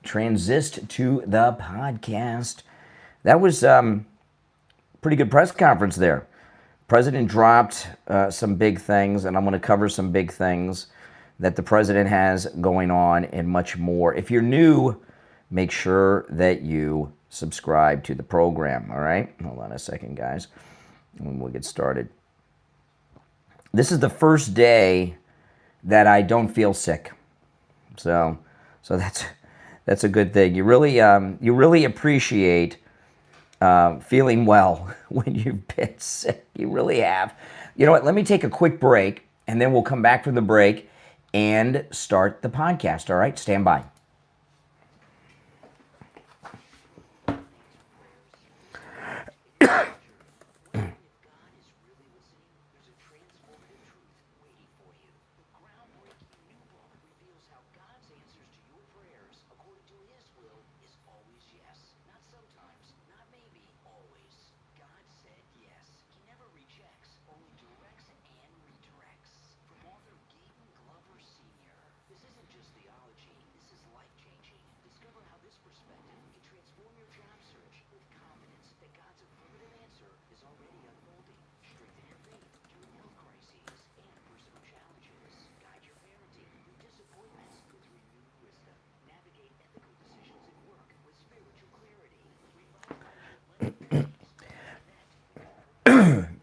transist to the podcast. That was pretty good press conference there. President dropped some big things, and I'm going to cover some big things that the president has going on and much more. If you're new, make sure that you subscribe to the program, all right? Hold on a second, guys, and we'll get started. This is the first day that I don't feel sick. So that's a good thing. You really appreciate feeling well when you've been sick. You really have. You know what? Let me take a quick break, and then we'll come back from the break and start the podcast. All right? Stand by.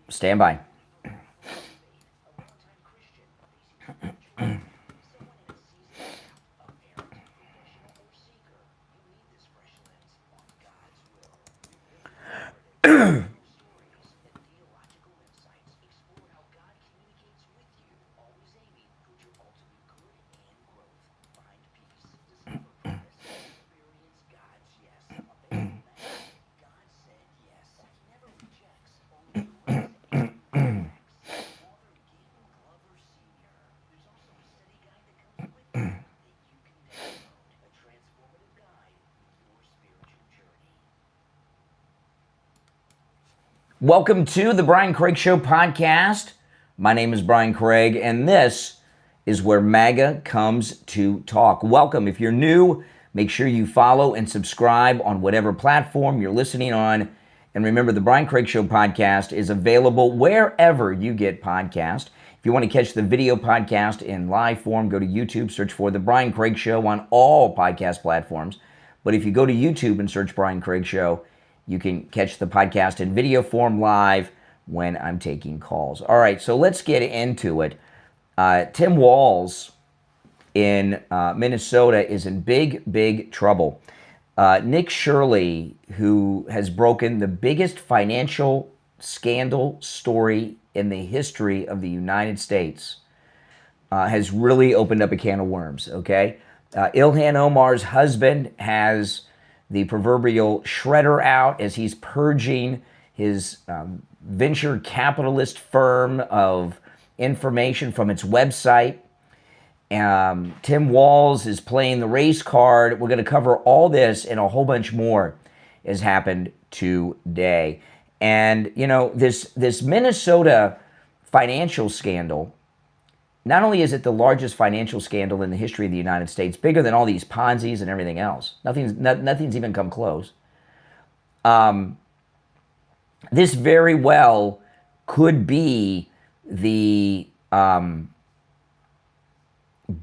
Stand by. Welcome to the Brian Craig Show podcast. My name is Brian Craig, and this is where MAGA comes to talk. Welcome. If you're new, make sure you follow and subscribe on whatever platform you're listening on. And remember, the Brian Craig Show podcast is available wherever you get podcasts. If you want to catch the video podcast in live form, go to YouTube, search for the Brian Craig Show on all podcast platforms. But if you go to YouTube and search Brian Craig Show, you can catch the podcast in video form live when I'm taking calls. All right, so let's get into it. Tim Walz in Minnesota is in big trouble. Nick Shirley, who has broken the biggest financial scandal story in the history of the United States, has really opened up a can of worms, okay? Ilhan Omar's husband has the proverbial shredder out as he's purging his venture capitalist firm of information from its website. Tim Walz is playing the race card. We're going to cover all this and a whole bunch more has happened today. And, you know, this Minnesota financial scandal, not only is it the largest financial scandal in the history of the United States, bigger than all these Ponzi's and everything else. Nothing's even come close. This very well could be the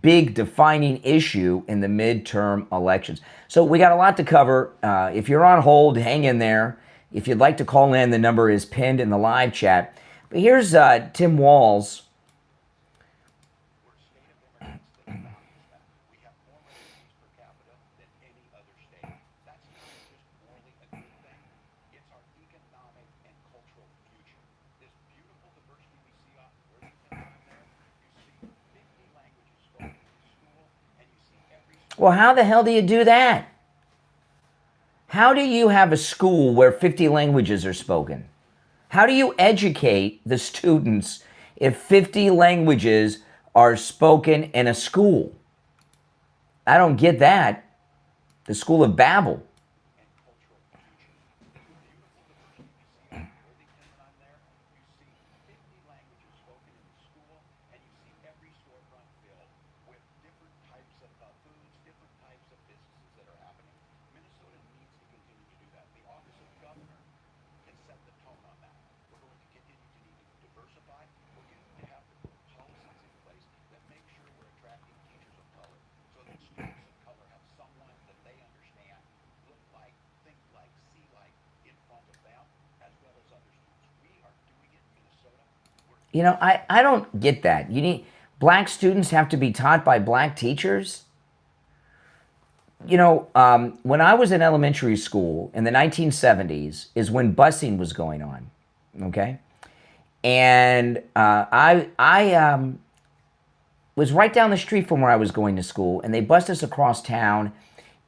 big defining issue in the midterm elections. So we got a lot to cover. If you're on hold, hang in there. If you'd like to call in, the number is pinned in the live chat. But here's Tim Walz. Well, how the hell do you do that? How do you have a school where 50 languages are spoken? How do you educate the students if 50 languages are spoken in a school? I don't get that. The School of Babel. I don't get that. Black students have to be taught by black teachers? When I was in elementary school in the 1970s is when busing was going on, okay? And I was right down the street from where I was going to school, and they bused us across town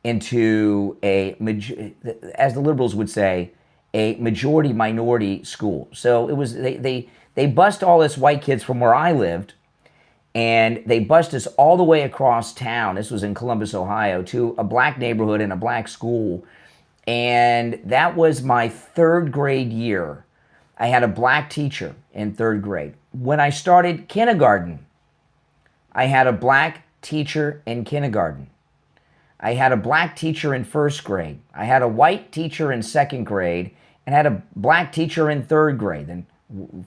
into as the liberals would say, a majority-minority school. So it was they bused all us white kids from where I lived, and they bused us all the way across town. This was in Columbus, Ohio, to a black neighborhood and a black school. And that was my third grade year. I had a black teacher in third grade. When I started kindergarten, I had a black teacher in kindergarten. I had a black teacher in first grade. I had a white teacher in second grade and had a black teacher in third grade. Then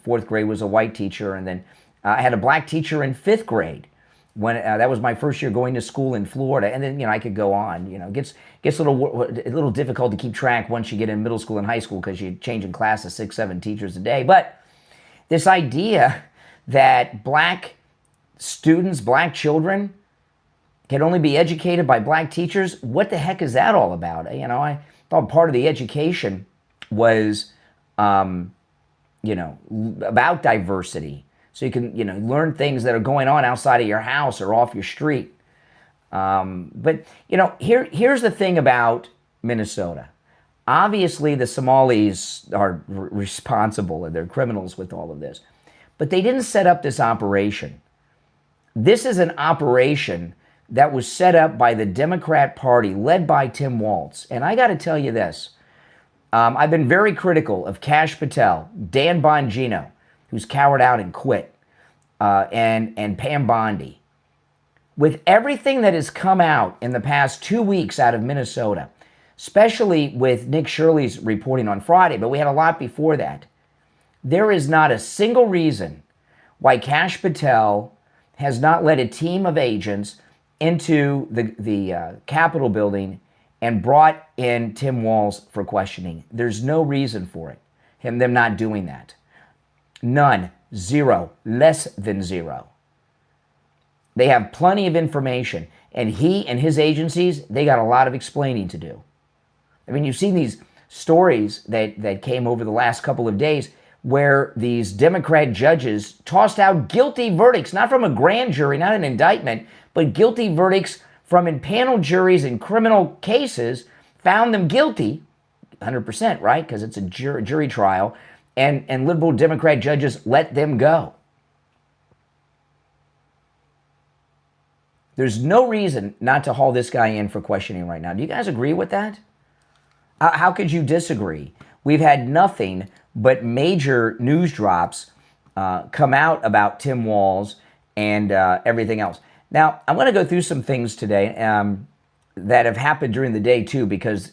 fourth grade was a white teacher, and then I had a black teacher in fifth grade when that was my first year going to school in Florida. And then, I could go on. It gets a little difficult to keep track once you get in middle school and high school because you're changing classes 6, 7 teachers a day. But this idea that black students, black children can only be educated by black teachers, what the heck is that all about? I thought part of the education was, about diversity. So you can, learn things that are going on outside of your house or off your street. But here's the thing about Minnesota. Obviously, the Somalis are responsible and they're criminals with all of this. But they didn't set up this operation. This is an operation that was set up by the Democrat Party, led by Tim Walz. And I got to tell you this. I've been very critical of Kash Patel, Dan Bongino, who's cowered out and quit, and Pam Bondi. With everything that has come out in the past 2 weeks out of Minnesota, especially with Nick Shirley's reporting on Friday, but we had a lot before that, there is not a single reason why Kash Patel has not led a team of agents into the Capitol building and brought in Tim Walz for questioning. There's no reason for it, them not doing that. None. Zero. Less than zero. They have plenty of information, and he and his agencies, they got a lot of explaining to do. I mean, you've seen these stories that came over the last couple of days where these Democrat judges tossed out guilty verdicts, not from a grand jury, not an indictment, but guilty verdicts from impaneled juries in criminal cases, found them guilty, 100%, right? Because it's a jury trial, and liberal Democrat judges let them go. There's no reason not to haul this guy in for questioning right now. Do you guys agree with that? How could you disagree? We've had nothing but major news drops come out about Tim Walz and everything else. Now, I'm going to go through some things today that have happened during the day, too, because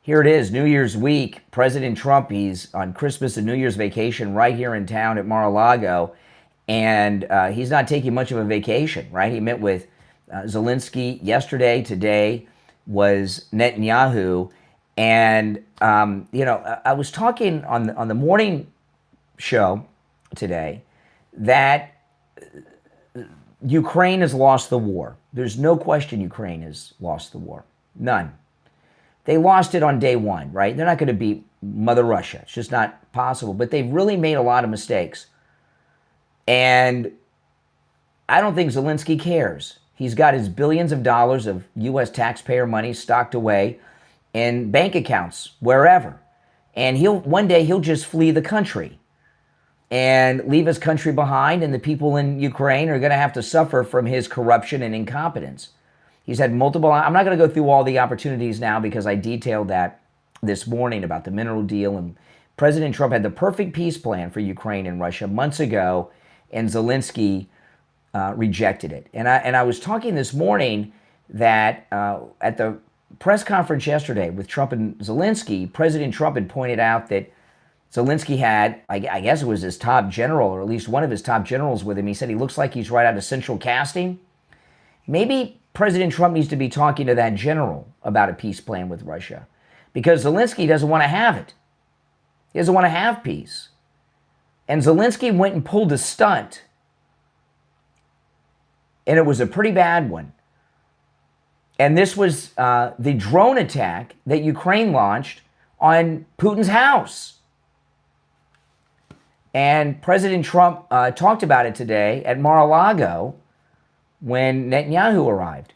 here it is, New Year's week. President Trump, he's on Christmas and New Year's vacation right here in town at Mar-a-Lago, and he's not taking much of a vacation, right? He met with Zelensky yesterday. Today was Netanyahu. And, I was talking on the morning show today that Ukraine has lost the war. There's no question Ukraine has lost the war. None. They lost it on day one, right? They're not going to beat Mother Russia. It's just not possible. But they've really made a lot of mistakes. And I don't think Zelensky cares. He's got his billions of dollars of U.S. taxpayer money stocked away in bank accounts, wherever. And one day he'll just flee the country and leave his country behind, and the people in Ukraine are going to have to suffer from his corruption and incompetence. He's had multiple, I'm not going to go through all the opportunities now because I detailed that this morning about the mineral deal, and President Trump had the perfect peace plan for Ukraine and Russia months ago, and Zelensky rejected it. And I was talking this morning that at the press conference yesterday with Trump and Zelensky, President Trump had pointed out that Zelensky had, I guess it was his top general, or at least one of his top generals with him. He said he looks like he's right out of central casting. Maybe President Trump needs to be talking to that general about a peace plan with Russia, because Zelensky doesn't want to have it. He doesn't want to have peace. And Zelensky went and pulled a stunt, and it was a pretty bad one. And this was the drone attack that Ukraine launched on Putin's house. And President Trump talked about it today at Mar-a-Lago when Netanyahu arrived.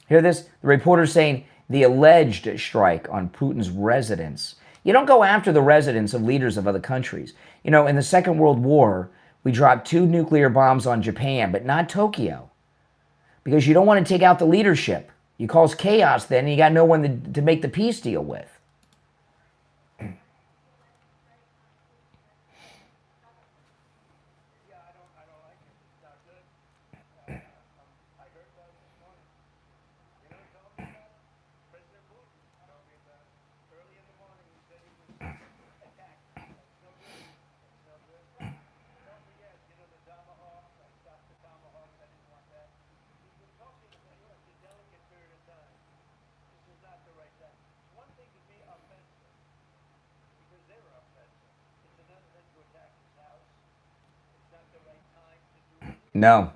Hear this? The reporter saying the alleged strike on Putin's residence. You don't go after the residence of leaders of other countries. You know, in the Second World War, we dropped 2 nuclear bombs on Japan, but not Tokyo, because you don't want to take out the leadership. You cause chaos then, and you got no one to make the peace deal with. No.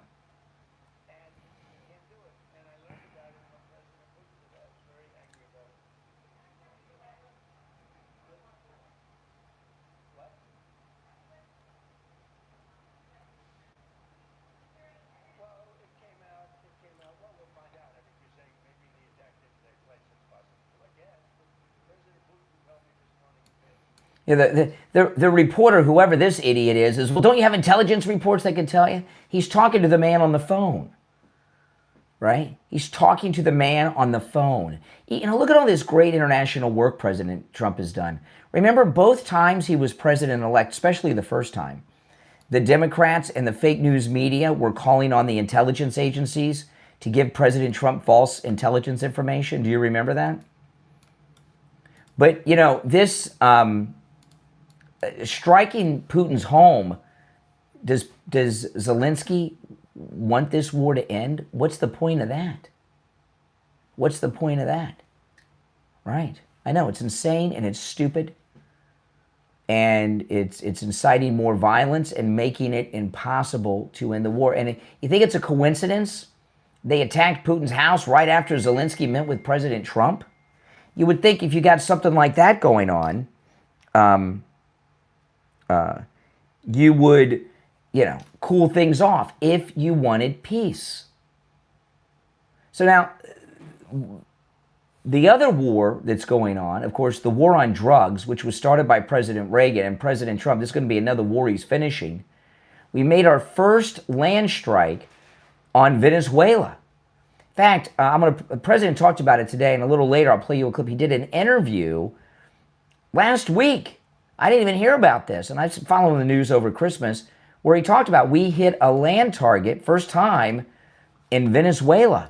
Yeah, the reporter, whoever this idiot is, well, don't you have intelligence reports that can tell you? He's talking to the man on the phone, right? He's talking to the man on the phone. You know, look at all this great international work President Trump has done. Remember, both times he was president-elect, especially the first time, the Democrats and the fake news media were calling on the intelligence agencies to give President Trump false intelligence information. Do you remember that? But, you know, this... striking Putin's home, does Zelensky want this war to end? What's the point of that? What's the point of that? Right. I know, it's insane and it's stupid. And it's inciting more violence and making it impossible to end the war. And you think it's a coincidence they attacked Putin's house right after Zelensky met with President Trump? You would think if you got something like that going on, you would, you know, cool things off if you wanted peace. So now, the other war that's going on, of course, the war on drugs, which was started by President Reagan and President Trump, this is going to be another war he's finishing. We made our first land strike on Venezuela. In fact, the president talked about it today, and a little later I'll play you a clip. He did an interview last week. I didn't even hear about this, and I was following the news over Christmas, where he talked about we hit a land target, first time, in Venezuela.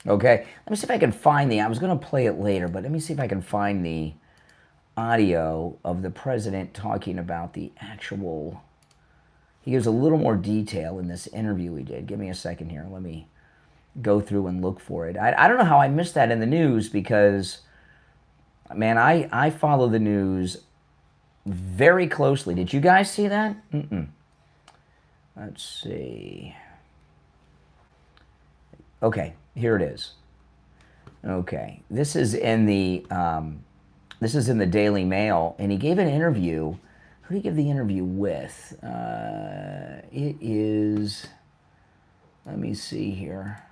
Okay, let me see if I can find I was going to play it later, but let me see if I can find the audio of the president talking about the actual, he gives a little more detail in this interview he did. Give me a second here. Let me go through and look for it. I don't know how I missed that in the news because, man, I follow the news very closely. Did you guys see that? Let's see. Okay. Here it is. Okay, this is in the Daily Mail, and he gave an interview. Who did he give the interview with? It is. Let me see here.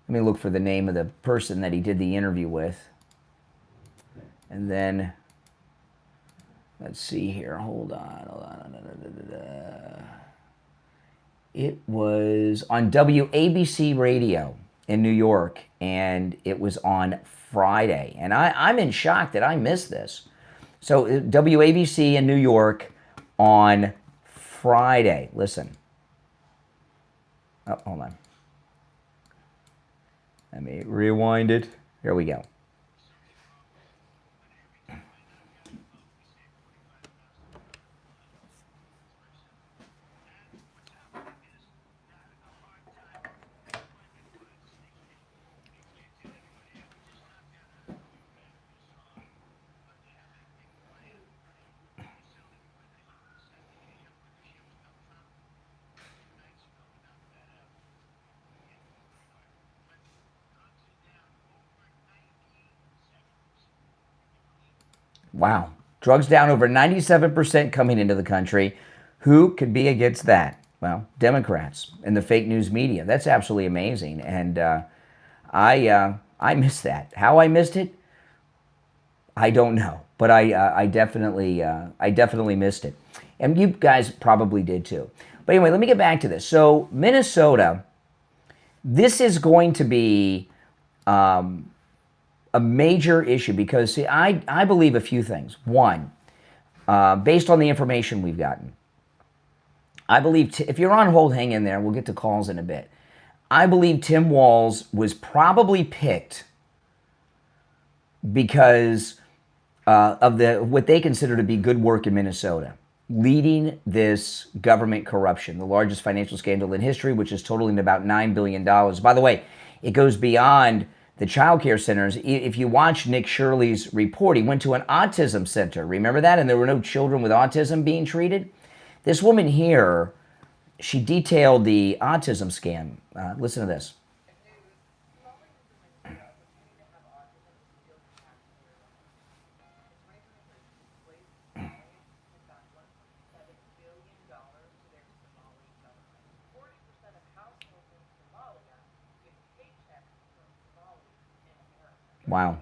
Let me look for the name of the person that he did the interview with, and then. Let's see here. Hold on. It was on WABC radio in New York, and it was on Friday. And I'm in shock that I missed this. So WABC in New York on Friday. Listen. Oh, hold on. Let me rewind it. Here we go. Wow. Drugs down over 97% coming into the country. Who could be against that? Well, Democrats and the fake news media. That's absolutely amazing. And I missed that. How I missed it, I don't know. But I definitely missed it. And you guys probably did too. But anyway, let me get back to this. So Minnesota, this is going to be a major issue because, see, I believe a few things. One, based on the information we've gotten, I believe, if you're on hold, hang in there. We'll get to calls in a bit. I believe Tim Walz was probably picked because of what they consider to be good work in Minnesota, leading this government corruption, the largest financial scandal in history, which is totaling about $9 billion. By the way, it goes beyond the child care centers. If you watch Nick Shirley's report, he went to an autism center. Remember that? And there were no children with autism being treated. This woman here, she detailed the autism scam. Listen to this. Wow.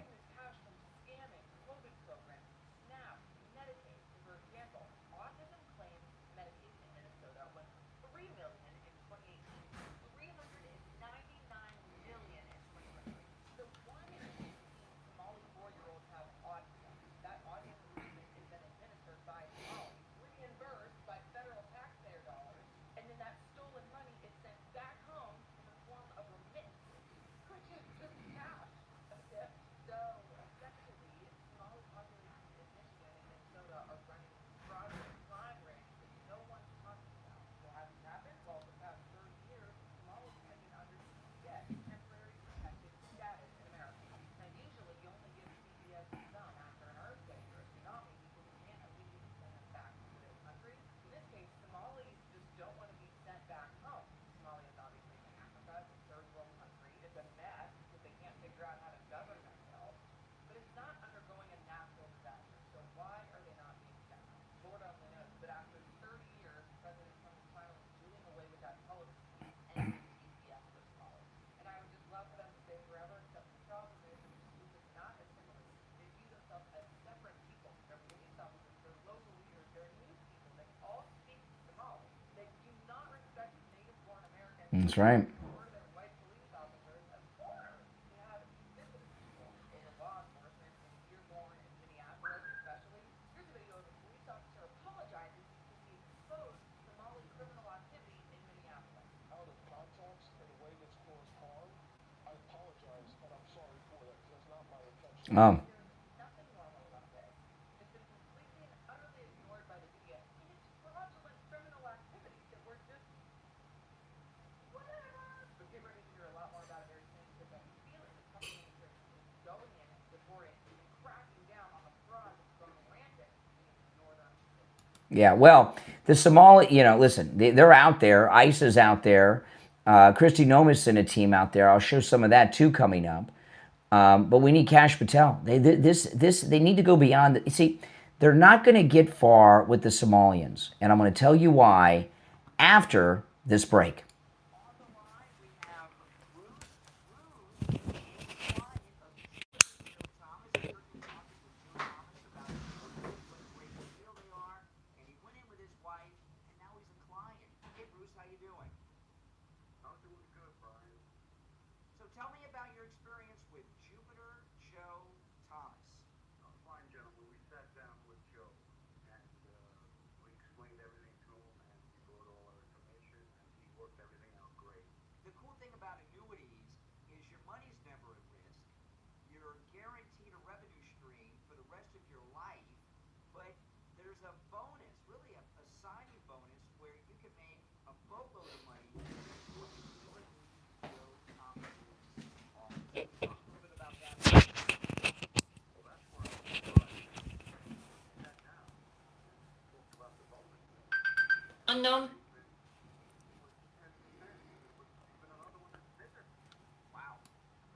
That's right. Oh. Yeah, well, the Somali, listen, they're out there. ICE is out there. Christy Nomis and a team out there. I'll show some of that too coming up. But we need Kash Patel. They need to go beyond. You see, they're not going to get far with the Somalians, and I'm going to tell you why after this break. tell me about your experience with Jupiter Joe Thomas. Fine, gentlemen. We sat down with Joe, and we explained everything to him, and he brought all our information, and he worked everything out great. The cool thing about annuities is your money's never at risk. You're guaranteed a revenue stream for the rest of your life, but there's a bonus, really a signing bonus, where you can make a boatload of money. Unknown. Wow,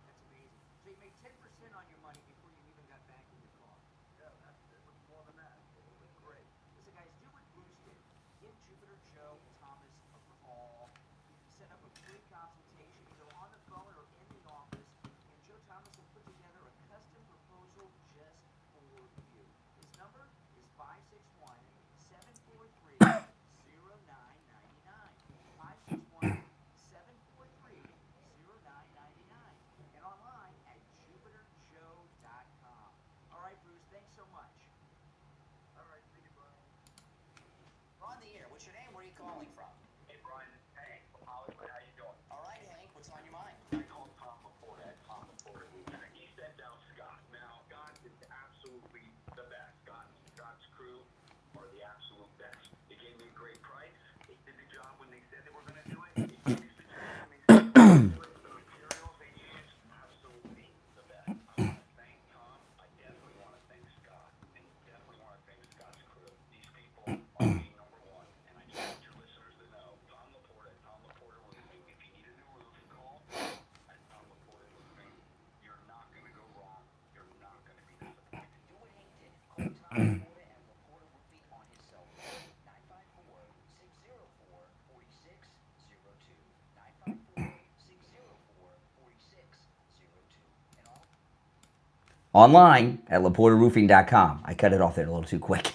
that's amazing. So you made 10% on your money before you even got back in your car. Yeah, it was more than that. It was great. Listen, guys, do what Bruce did. Give Jupiter Joe Thomas a call. Set up a free consultation, either on the phone or in the office, and Joe Thomas will put together a custom proposal just for you. His number is 561-743-0999. 561-743-0999. And online at jupiterjoe.com. All right, Bruce, thanks so much. All right, see you, Brian. We're on the air. What's your name? Where are you calling from? Hey, Brian, it's Hank from Hollywood. How you doing? All right, Hank, what's on your mind? I called Tom Laporte at Tom Laporte, and he sent down Scott. Now, Scott is absolutely the best. Scott's crew are the absolute best. They gave me a great price. They did the job when they said they were going to do it. They gave me suggestions. They said they were going to do it. The materials they used, absolutely the best. I want to thank Tom. I definitely want to thank Scott. And definitely want to thank Scott's crew. These people are being number one. And I just want your listeners to know, Tom Laporte at Tom Laporte Roofing. If you need a new roof, call at Tom Laporte Roofing. You're not going to go wrong. You're not going to be disappointed. Do what Hank did. Call Tom Laporte and Laporte Roofing on his cell phone. 954-604-4602. 954-604-4602. And online at laporteroofing.com. I cut it off there a little too quick.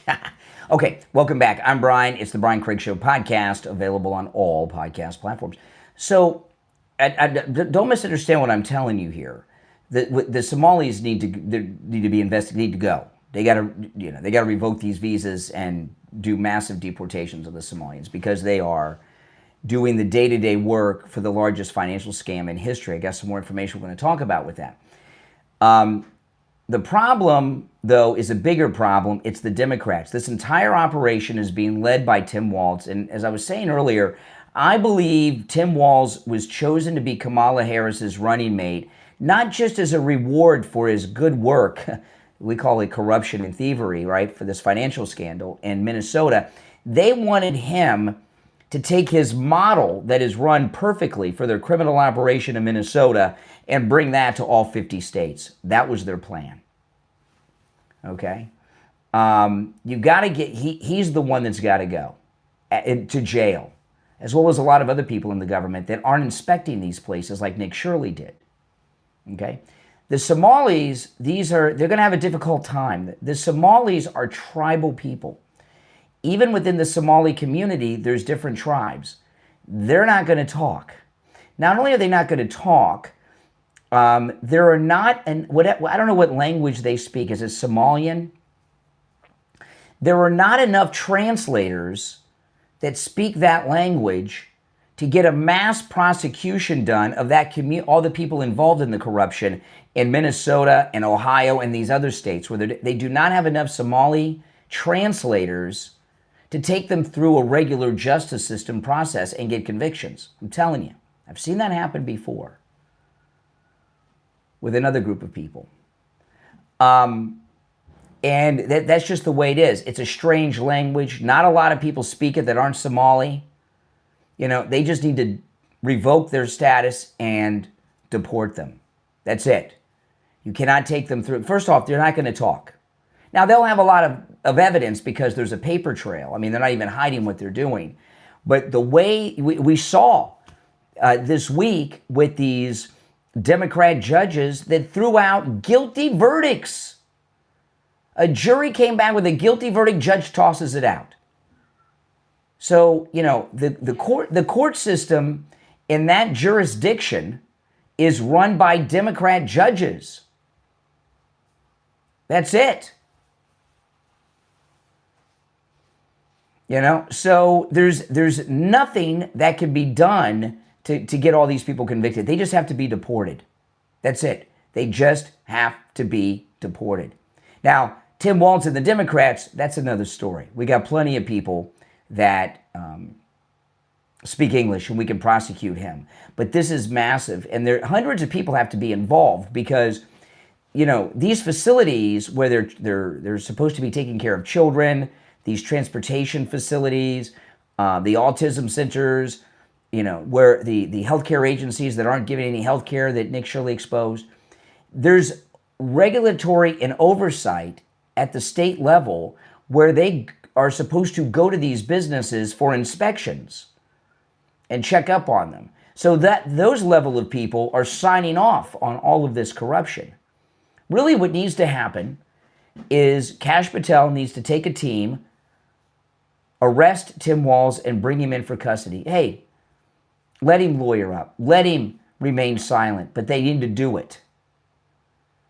Okay, welcome back. I'm Brian. It's the Brian Craig Show podcast, available on all podcast platforms. So, don't misunderstand what I'm telling you here. The Somalis need to be investigated. Need to go. They got to revoke these visas and do massive deportations of the Somalians because they are doing the day-to-day work for the largest financial scam in history. I got some more information we're going to talk about with that. The problem, though, is a bigger problem. It's the Democrats. This entire operation is being led by Tim Walz. And as I was saying earlier, I believe Tim Walz was chosen to be Kamala Harris's running mate, not just as a reward for his good work. We call it corruption and thievery, right, for this financial scandal in Minnesota. They wanted him to take his model that is run perfectly for their criminal operation in Minnesota and bring that to all 50 states. That was their plan. Okay? You got to get, he's the one that's got to go to jail, as well as a lot of other people in the government that aren't inspecting these places like Nick Shirley did. Okay? The Somalis, they're going to have a difficult time. The Somalis are tribal people. Even within the Somali community, there's different tribes. They're not going to talk. Not only are they not going to talk, there are not, and I don't know what language they speak. Is it Somalian? There are not enough translators that speak that language to get a mass prosecution done of that all the people involved in the corruption in Minnesota and Ohio and these other states where they do not have enough Somali translators to take them through a regular justice system process and get convictions. I'm telling you, I've seen that happen before with another group of people. And that's just the way it is. It's a strange language. Not a lot of people speak it that aren't Somali. They just need to revoke their status and deport them. That's it. You cannot take them through. First off, they're not going to talk. Now, they'll have a lot of evidence because there's a paper trail. I mean, they're not even hiding what they're doing. But the way we saw this week with these Democrat judges that threw out guilty verdicts. A jury came back with a guilty verdict, judge tosses it out. So, the court system in that jurisdiction is run by Democrat judges. That's it. You know, so there's nothing that can be done to get all these people convicted. They just have to be deported. That's it. They just have to be deported. Now, Tim Walz and the Democrats, that's another story. We got plenty of people that speak English and we can prosecute him. But this is massive. And there hundreds of people have to be involved because, you know, these facilities where they're supposed to be taking care of children, these transportation facilities, the autism centers, you know, where the healthcare agencies that aren't giving any healthcare that Nick Shirley exposed, there's regulatory and oversight at the state level where they are supposed to go to these businesses for inspections and check up on them. So that those level of people are signing off on all of this corruption. Really what needs to happen is Kash Patel needs to take a team, arrest Tim Walz, and bring him in for custody. Hey, let him lawyer up. Let him remain silent, but they need to do it.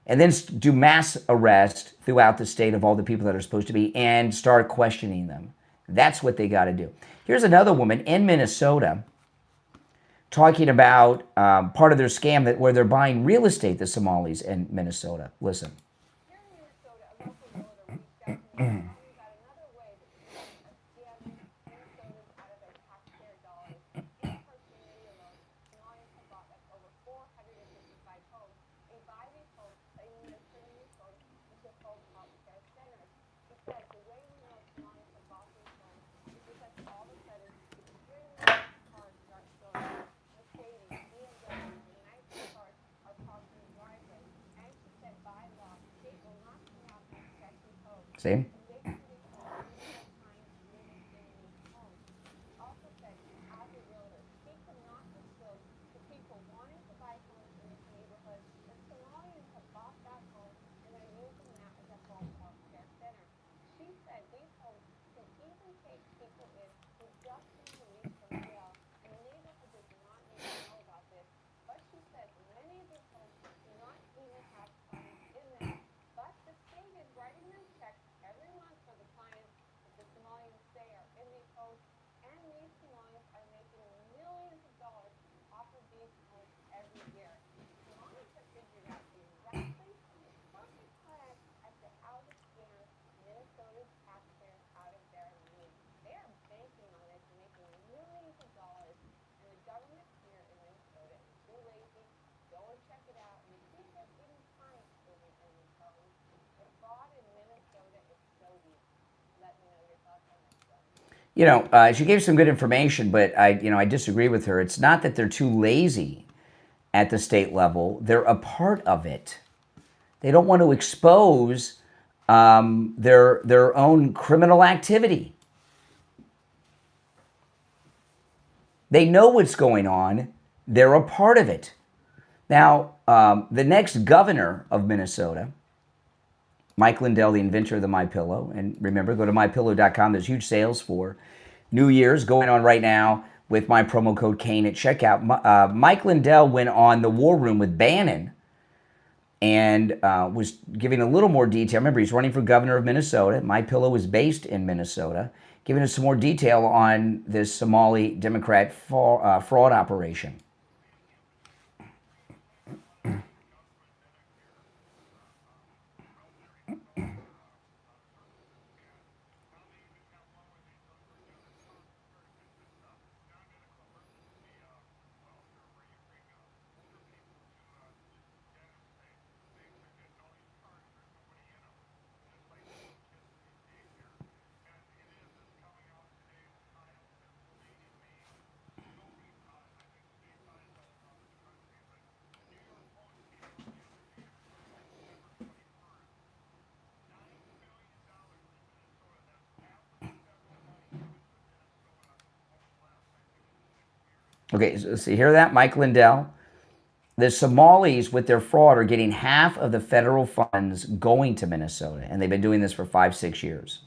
And then do mass arrest throughout the state of all the people that are supposed to be and start questioning them. That's what they got to do. Here's another woman in Minnesota talking about part of their scam where they're buying real estate, the Somalis in Minnesota. Listen. Here in Minnesota, a local realtor reached out to me and told me about another way that scamming Minnesotans out of their taxpayer dollars. In her community alone, Somalians have bought up over 455 homes. They buy these homes, claiming they're turning these homes into home health care centers. She says the way we know Somalians have bought these homes is because all of a sudden, extremely nice cars start showing up. Mercedes, BMW, and nice cars are parked in the driveway. And she said by law, state will not come out and inspect these homes. See? Convicting these homes means that time living in these homes. She also said, as a realtor, she cannot disclose to people wanting to buy homes in this neighborhood that Somalians have bought that home and are using that as a home health care center. She said these homes can even take people in who just been released from jail, and the neighborhood does not need to know about this. But she says many of these homes do not even have clients in them. But the state is writing them checks every month for the clients that the Somalians say are in these homes, and these Somalians are making millions of dollars off of these homes every year. Somalians have figured out exactly the perfect plan as to how to scam Minnesota's taxpayers out of their money. They are banking on this, making millions of dollars, and the government here in Minnesota is too lazy. Go and check it out. And you see there's even clients living in these homes. The fraud in Minnesota is so deep. Let me know your thoughts on this one. You know, she gave some good information, but I disagree with her. It's not that they're too lazy at the state level. They're a part of it. They don't want to expose their own criminal activity. They know what's going on. They're a part of it. Now, the next governor of Minnesota, Mike Lindell, the inventor of the MyPillow, and remember, go to mypillow.com. There's huge sales for New Year's going on right now with my promo code Kane at checkout. Mike Lindell went on the War Room with Bannon and was giving a little more detail. Remember, he's running for governor of Minnesota. MyPillow is based in Minnesota, giving us some more detail on this Somali Democrat fraud operation. Okay, so hear that, Mike Lindell? The Somalis, with their fraud, are getting half of the federal funds going to Minnesota, and they've been doing this for 5-6 years.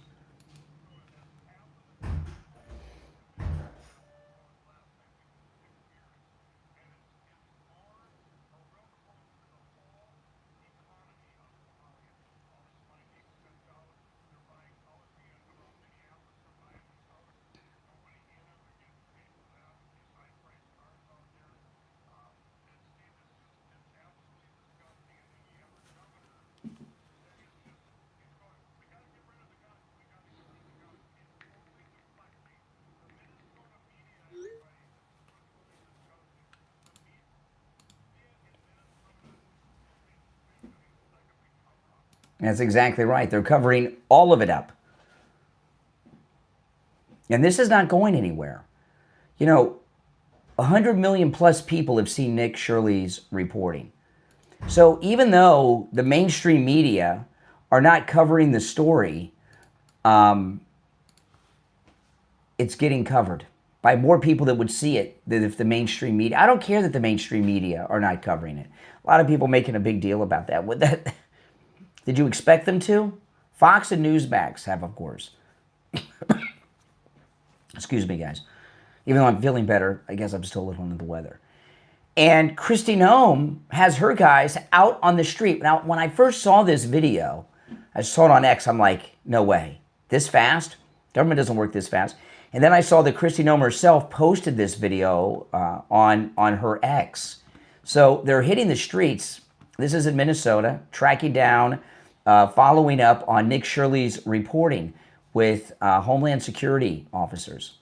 That's exactly right. They're covering all of it up. And this is not going anywhere. You know, 100 million plus people have seen Nick Shirley's reporting. So even though the mainstream media are not covering the story, it's getting covered by more people that would see it than if the mainstream media. I don't care that the mainstream media are not covering it. A lot of people making a big deal about that. Would that? Did you expect them to? Fox and Newsmax have, of course. Excuse me, guys. Even though I'm feeling better, I guess I'm still a little under the weather. And Kristi Noem has her guys out on the street. Now, when I first saw this video, I saw it on X, I'm like, no way. This fast? Government doesn't work this fast. And then I saw that Kristi Noem herself posted this video on her X. So they're hitting the streets. This is in Minnesota, tracking down, following up on Nick Shirley's reporting with Homeland Security officers.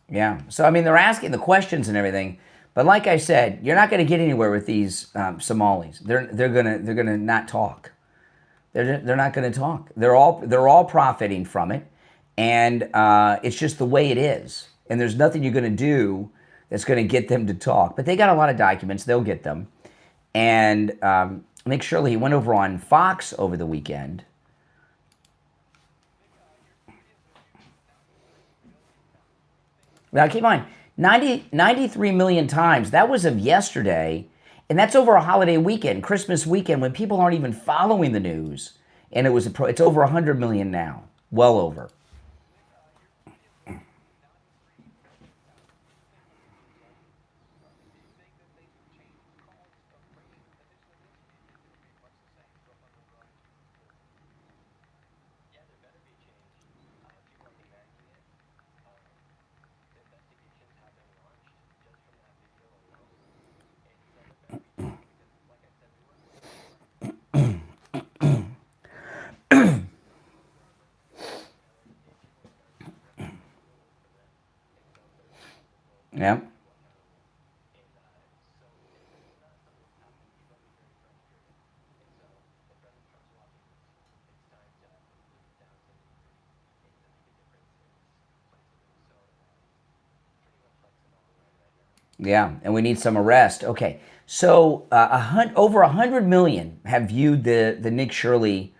Yeah. So, I mean, they're asking the questions and everything, but like I said, you're not going to get anywhere with these Somalis. They're gonna not talk. They're not going to talk. They're all profiting from it, and it's just the way it is. And there's nothing you're going to do that's going to get them to talk. But they got a lot of documents. They'll get them. And Nick Shirley, he went over on Fox over the weekend. Now, keep in mind, 93 million times. That was of yesterday, and that's over a holiday weekend, Christmas weekend, when people aren't even following the news. And it's over 100 million now, well over. Yeah. Yeah, and we need some arrest. Okay, so over 100 million have viewed the Nick Shirley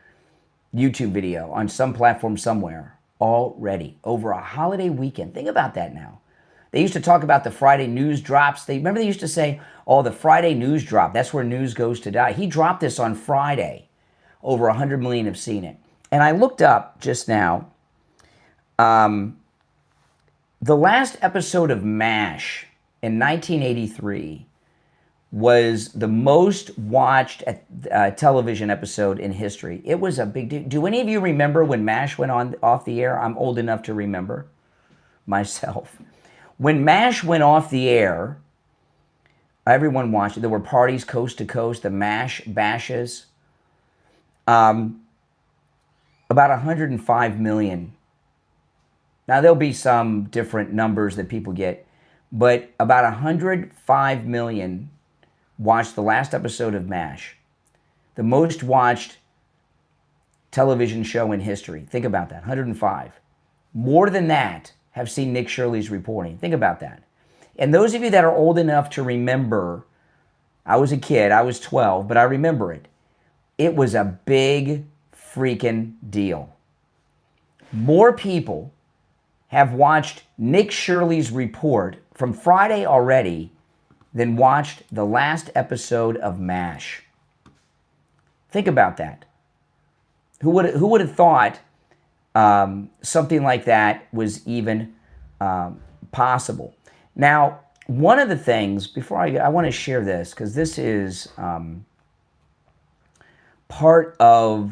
YouTube video on some platform somewhere already over a holiday weekend. Think about that now. They used to talk about the Friday news drops. Remember they used to say, oh, the Friday news drop, that's where news goes to die. He dropped this on Friday. Over 100 million have seen it. And I looked up just now, the last episode of MASH in 1983 was the most watched television episode in history. It was a big deal. Do any of you remember when MASH went off the air? I'm old enough to remember myself. When MASH went off the air, everyone watched it. There were parties coast to coast, the MASH bashes. About 105 million. Now, there'll be some different numbers that people get, but about 105 million watched the last episode of MASH. The most watched television show in history. Think about that, 105. More than that have seen Nick Shirley's reporting. Think about that. And those of you that are old enough to remember, I was a kid, I was 12, but I remember it. It was a big freaking deal. More people have watched Nick Shirley's report from Friday already than watched the last episode of MASH. Think about that. Who would have thought something like that was even possible? Now, one of the things, before I want to share this, because this is part of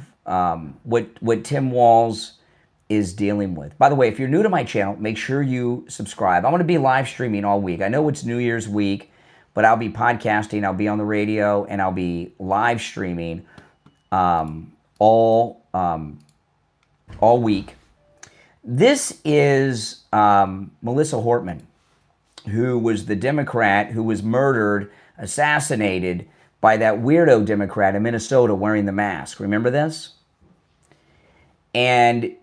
what Tim Walz is dealing with. By the way, if you're new to my channel, make sure you subscribe. I'm going to be live streaming all week. I know it's New Year's week, but I'll be podcasting, I'll be on the radio, and I'll be live streaming all week. This is Melissa Hortman, who was the Democrat who was murdered, assassinated by that weirdo Democrat in Minnesota wearing the mask. Remember this? And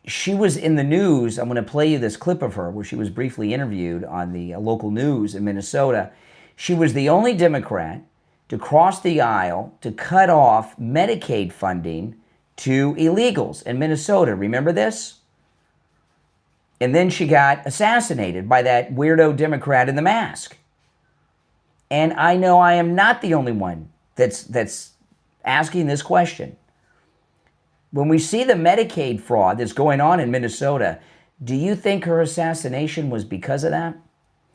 she was in the news. I'm going to play you this clip of her where she was briefly interviewed on the local news in Minnesota. She was the only Democrat to cross the aisle to cut off Medicaid funding to illegals in Minnesota. Remember this? And then she got assassinated by that weirdo Democrat in the mask. And I know I am not the only one that's asking this question. When we see the Medicaid fraud that's going on in Minnesota, do you think her assassination was because of that?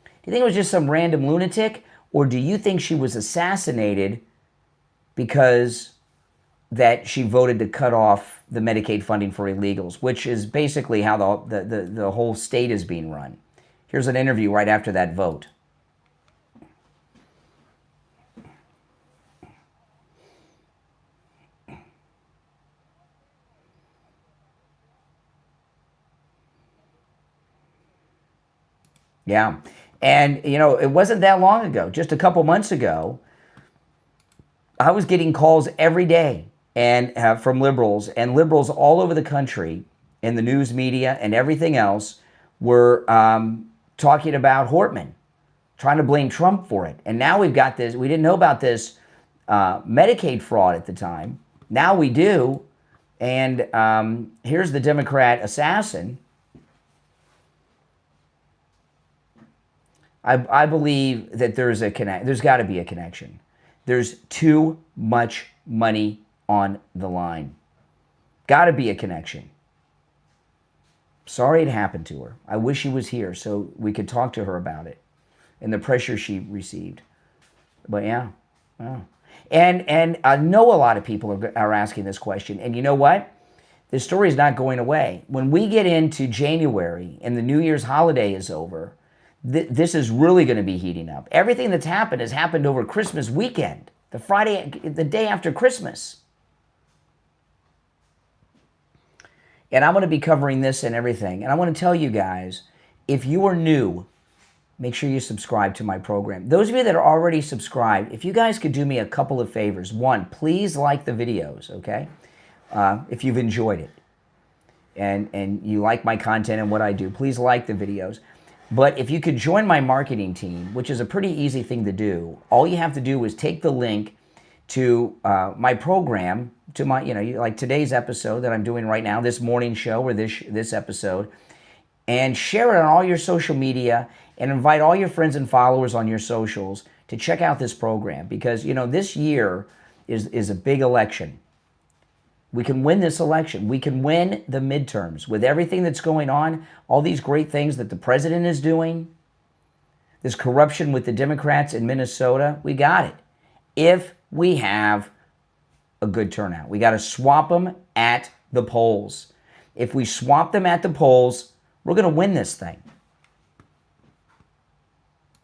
Do you think it was just some random lunatic? Or do you think she was assassinated because that she voted to cut off the Medicaid funding for illegals, which is basically how the whole state is being run? Here's an interview right after that vote. Yeah. And, you know, it wasn't that long ago, just a couple months ago, I was getting calls every day and from liberals, and liberals all over the country in the news media and everything else were talking about Hortman, trying to blame Trump for it. And now we've got this, we didn't know about this Medicaid fraud at the time. Now we do. And here's the Democrat assassin. I believe that there's got to be a connection. There's too much money on the line. Got to be a connection. Sorry it happened to her. I wish she was here so we could talk to her about it and the pressure she received. But yeah. And I know a lot of people are asking this question. And you know what? This story is not going away. When we get into January and the New Year's holiday is over, this is really going to be heating up. Everything that's happened has happened over Christmas weekend, the day after Christmas. And I'm going to be covering this and everything. And I want to tell you guys, if you are new, make sure you subscribe to my program. Those of you that are already subscribed, if you guys could do me a couple of favors. One, please like the videos, okay? If you've enjoyed it and you like my content and what I do, please like the videos. But if you could join my marketing team, which is a pretty easy thing to do, all you have to do is take the link to my program, to my, like today's episode that I'm doing right now, this morning show or this episode, and share it on all your social media and invite all your friends and followers on your socials to check out this program. Because, this year is a big election. We can win this election. We can win the midterms with everything that's going on, all these great things that the president is doing, this corruption with the Democrats in Minnesota. We got it. If we have a good turnout, we got to swap them at the polls. If we swap them at the polls, we're going to win this thing.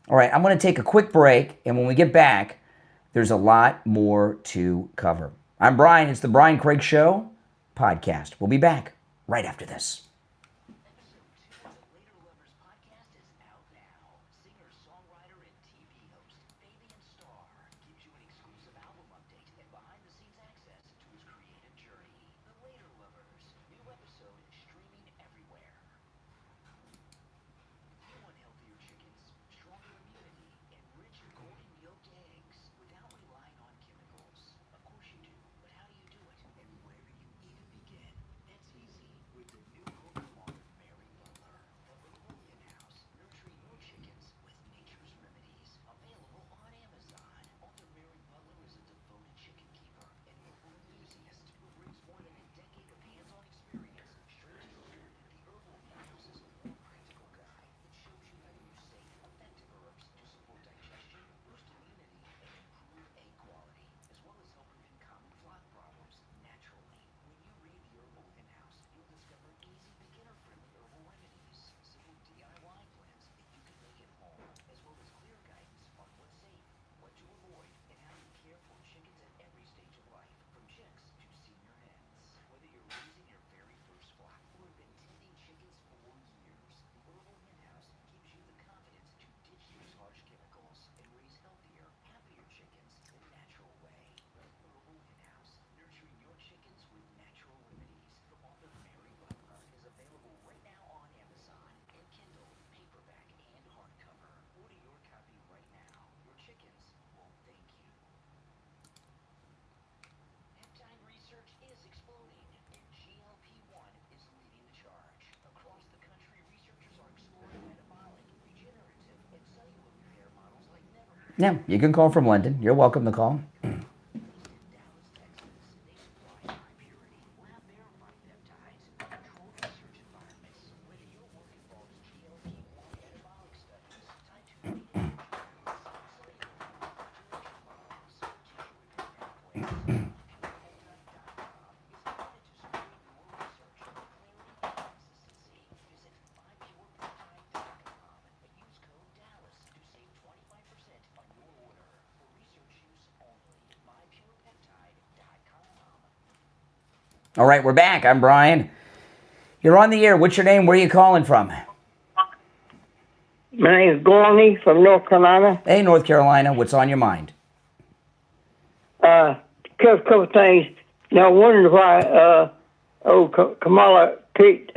All right, I'm going to take a quick break, and when we get back, there's a lot more to cover. I'm Brian. It's the Brian Craig Show podcast. We'll be back right after this. Yeah, you can call from London. You're welcome to call. All right, we're back. I'm Brian. You're on the air. What's your name? Where are you calling from? My name is Gorney from North Carolina. Hey, North Carolina. What's on your mind? Couple things. Now, I wondered why Kamala picked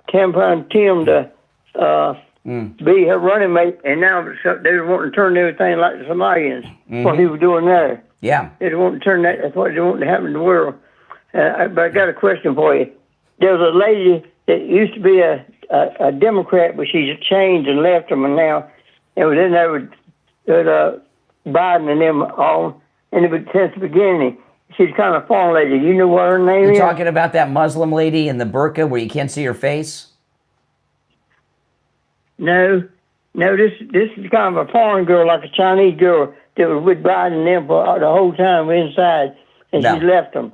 Campaign Tim to be her running mate, and now they're wanting to turn everything like the Somalians. What he was doing there. Yeah. They want to turn that. That's what they want to happen in the world. But I got a question for you. There was a lady that used to be a Democrat, but she's changed and left them, and now it was in there with Biden and them all, and it was since the beginning. She's kind of a foreign lady. You know what her name is? You're talking about that Muslim lady in the burqa where you can't see her face? No, this is kind of a foreign girl, like a Chinese girl that was with Biden and them for the whole time inside, and No. she left them.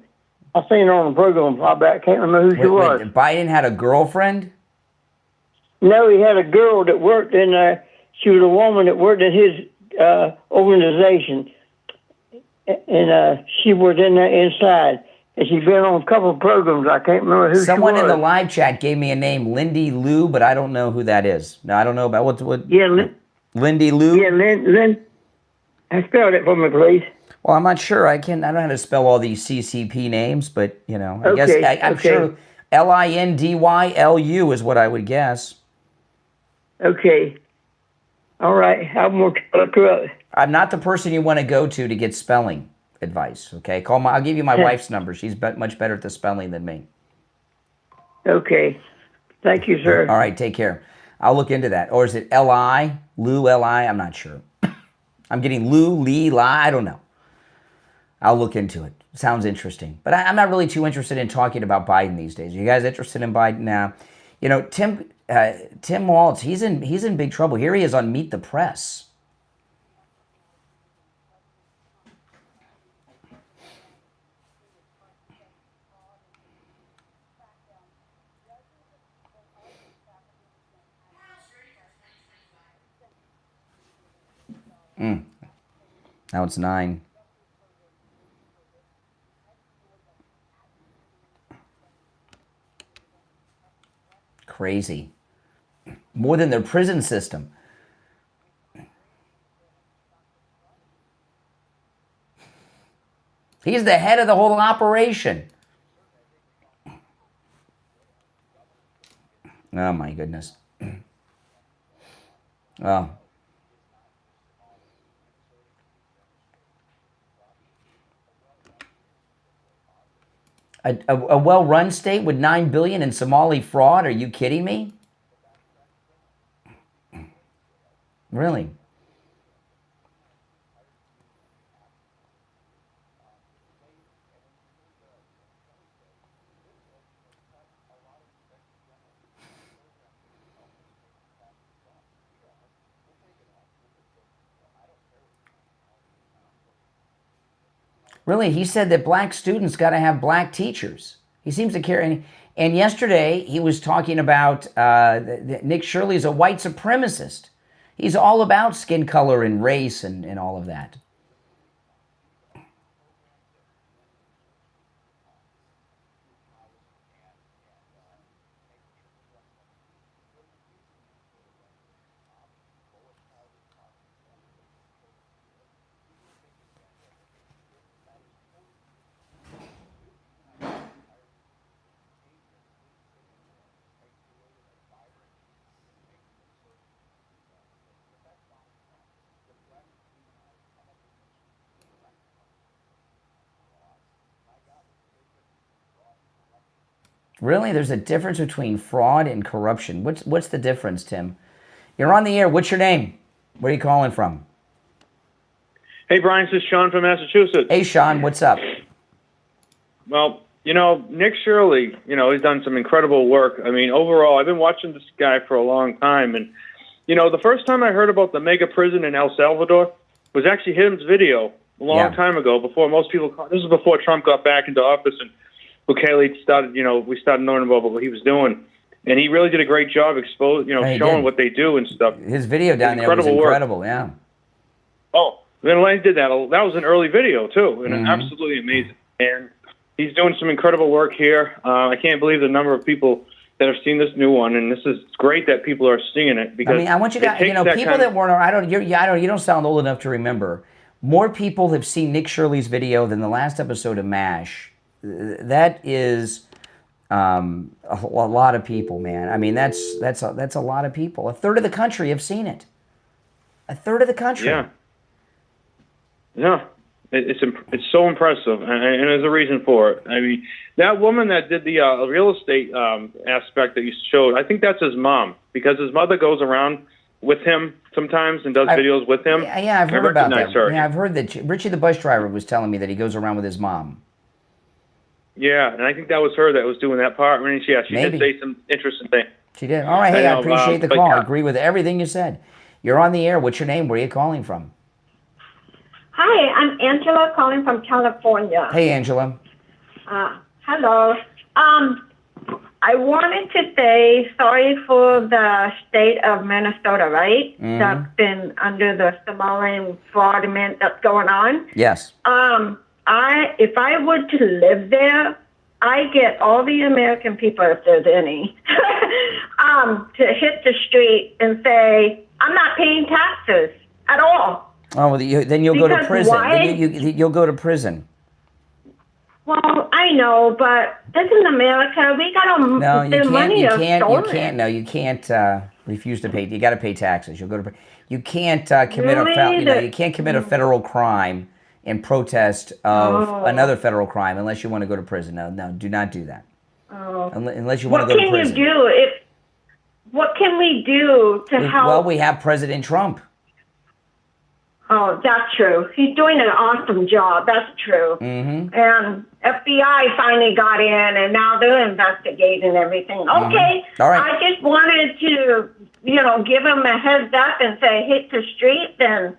I seen her on the program a while back. I can't remember who she was. Wait, Biden had a girlfriend? No, he had a girl that worked in there. She was a woman that worked in his organization, and she was in there inside. And she's been on a couple of programs. I can't remember who Someone she was. in the live chat gave me a name, Lindy Lou, but I don't know who that is. No, I don't know about what. Yeah, Lindy Lou? Yeah, Lynn. Spell it for me, please. Well, I'm not sure. I don't know how to spell all these CCP names, but, you know, I Okay, guess I'm okay. sure LINDYLU is what I would guess. Okay. All right. I'm going to look her up. I'm not the person you want to go to get spelling advice, okay? I'll give you my wife's number. She's much better at the spelling than me. Okay. Thank you, sir. All right, take care. I'll look into that. Or is it L-I? Lou, L-I? I'm not sure. I'm getting Lou, Lee, Lie. I don't know. I'll look into it. Sounds interesting. But I'm not really too interested in talking about Biden these days. Are you guys interested in Biden now? You know, Tim Walz, he's in big trouble. Here he is on Meet the Press. Now it's 9. Crazy. More than their prison system. He's the head of the whole operation. Oh my goodness. Oh. A well-run state with $9 billion in Somali fraud? Are you kidding me? Really? Really, he said that black students got to have black teachers. He seems to care. And yesterday, he was talking about Nick Shirley's a white supremacist. He's all about skin color and race and all of that. Really? There's a difference between fraud and corruption. What's the difference, Tim? You're on the air. What's your name? Where are you calling from? Hey, Brian, this is Sean from Massachusetts. Hey, Sean, what's up? Well, Nick Shirley, he's done some incredible work. I mean, overall, I've been watching this guy for a long time. And, the first time I heard about the mega prison in El Salvador was actually his video a long time ago, before most people, this is before Trump got back into office and Bukele started, we started knowing about what he was doing. And he really did a great job showing what they do and stuff. His video down there was incredible, yeah. Oh, then Lane did that. That was an early video, too, and absolutely amazing. And he's doing some incredible work here. I can't believe the number of people that have seen this new one, and this is great that people are seeing it. Because I want you guys, people that weren't, you don't sound old enough to remember. More people have seen Nick Shirley's video than the last episode of MASH. That is a lot of people, man. I mean, that's a lot of people. A third of the country have seen it. A third of the country. Yeah. Yeah. It's so impressive, and there's a reason for it. I mean, that woman that did the real estate aspect that you showed, I think that's his mom, because his mother goes around with him sometimes and does videos with him. Yeah, I've heard about that. Her. Yeah, I've heard that Richie the bus driver was telling me that he goes around with his mom. Yeah, and I think that was her that was doing that part. I mean, she did say some interesting things. She did. All right, hey, I appreciate the call. I agree with everything you said. You're on the air. What's your name? Where are you calling from? Hi, I'm Angela calling from California. Hey, Angela. Hello. I wanted to say sorry for the state of Minnesota, right? That's been under the Somalian fraudulent that's going on. Yes. If I were to live there, I get all the American people, if there's any, to hit the street and say, I'm not paying taxes at all. Oh, well, then you'll go to prison. You'll go to prison. Well, I know, but this is America. We got to. No, you can't. You can't refuse to pay. You got to pay taxes. You'll go to. You can't commit you can't commit a federal crime in protest of another federal crime unless you want to go to prison. No, do not do that. Oh. Unless you want to go to prison. What can we do to help? Well, we have President Trump. Oh, that's true. He's doing an awesome job. That's true. Mm-hmm. And FBI finally got in, and now they're investigating everything. Okay. All right. I just wanted to, give him a heads up and say, hit the street and,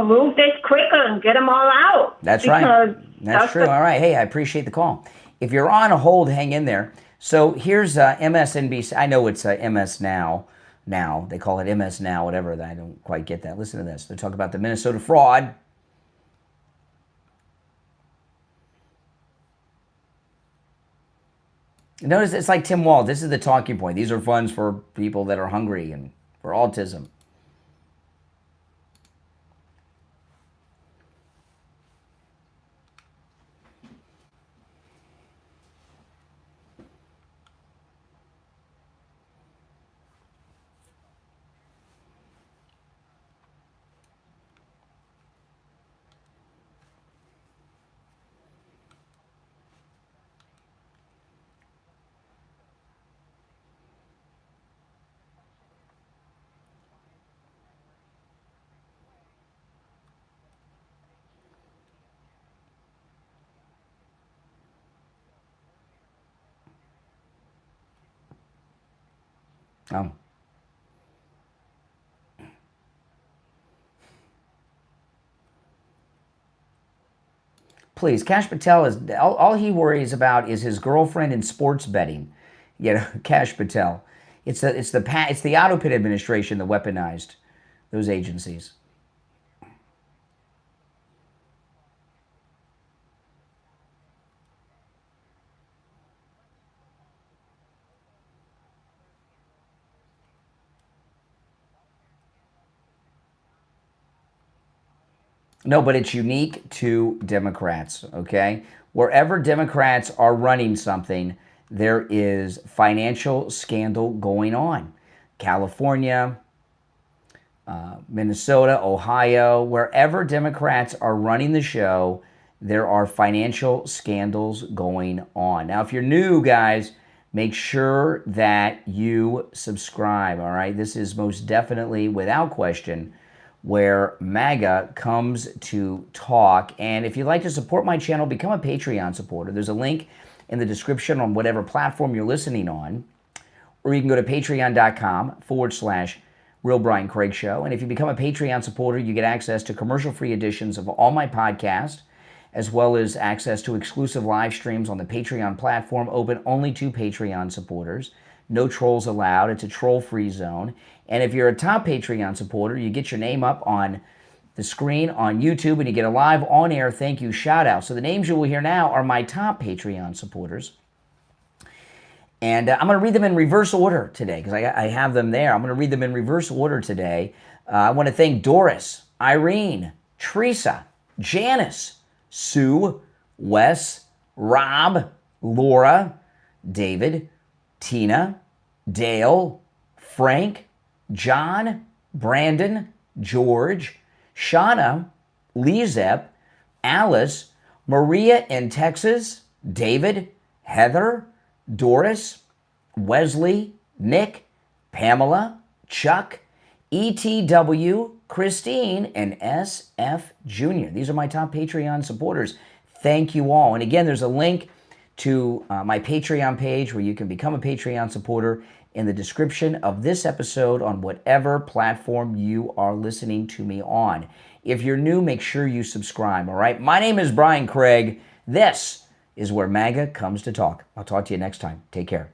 move this quicker and get them all out. That's right. That's true. All right. Hey, I appreciate the call. If you're on a hold, hang in there. So here's MSNBC. I know it's MS Now. Now, they call it MS Now, whatever. I don't quite get that. Listen to this. They talk about the Minnesota fraud. Notice it's like Tim Walz. This is the talking point. These are funds for people that are hungry and for autism. Please, Kash Patel is all he worries about is his girlfriend and sports betting. Kash Patel. It's the Auto Pit administration that weaponized those agencies. No, but it's unique to Democrats, okay? Wherever Democrats are running something, there is financial scandal going on. California, Minnesota, Ohio, wherever Democrats are running the show, there are financial scandals going on. Now, if you're new, guys, make sure that you subscribe, all right? This is most definitely, without question, where MAGA comes to talk. And if you'd like to support my channel, become a Patreon supporter. There's a link in the description on whatever platform you're listening on, or you can go to patreon.com/Real Brian Craig Show. And if you become a Patreon supporter, you get access to commercial-free editions of all my podcasts, as well as access to exclusive live streams on the Patreon platform, open only to Patreon supporters. No trolls allowed. It's a troll-free zone. And if you're a top Patreon supporter, you get your name up on the screen on YouTube, and you get a live on-air thank you shout-out. So the names you will hear now are my top Patreon supporters. And I'm going to read them in reverse order today because I have them there. I'm going to read them in reverse order today. I want to thank Doris, Irene, Teresa, Janice, Sue, Wes, Rob, Laura, David, Tina, Dale, Frank, John, Brandon, George, Shawna, LeeZep, Alice, Maria in Texas, David, Heather, Doris, Wesley, Nick, Pamela, Chuck, ETW, Christine, and SFjr. These are my top Patreon supporters. Thank you all. And again, there's a link to my Patreon page where you can become a Patreon supporter in the description of this episode on whatever platform you are listening to me on. If you're new, make sure you subscribe, all right? My name is Brian Craig. This is where MAGA comes to talk. I'll talk to you next time. Take care.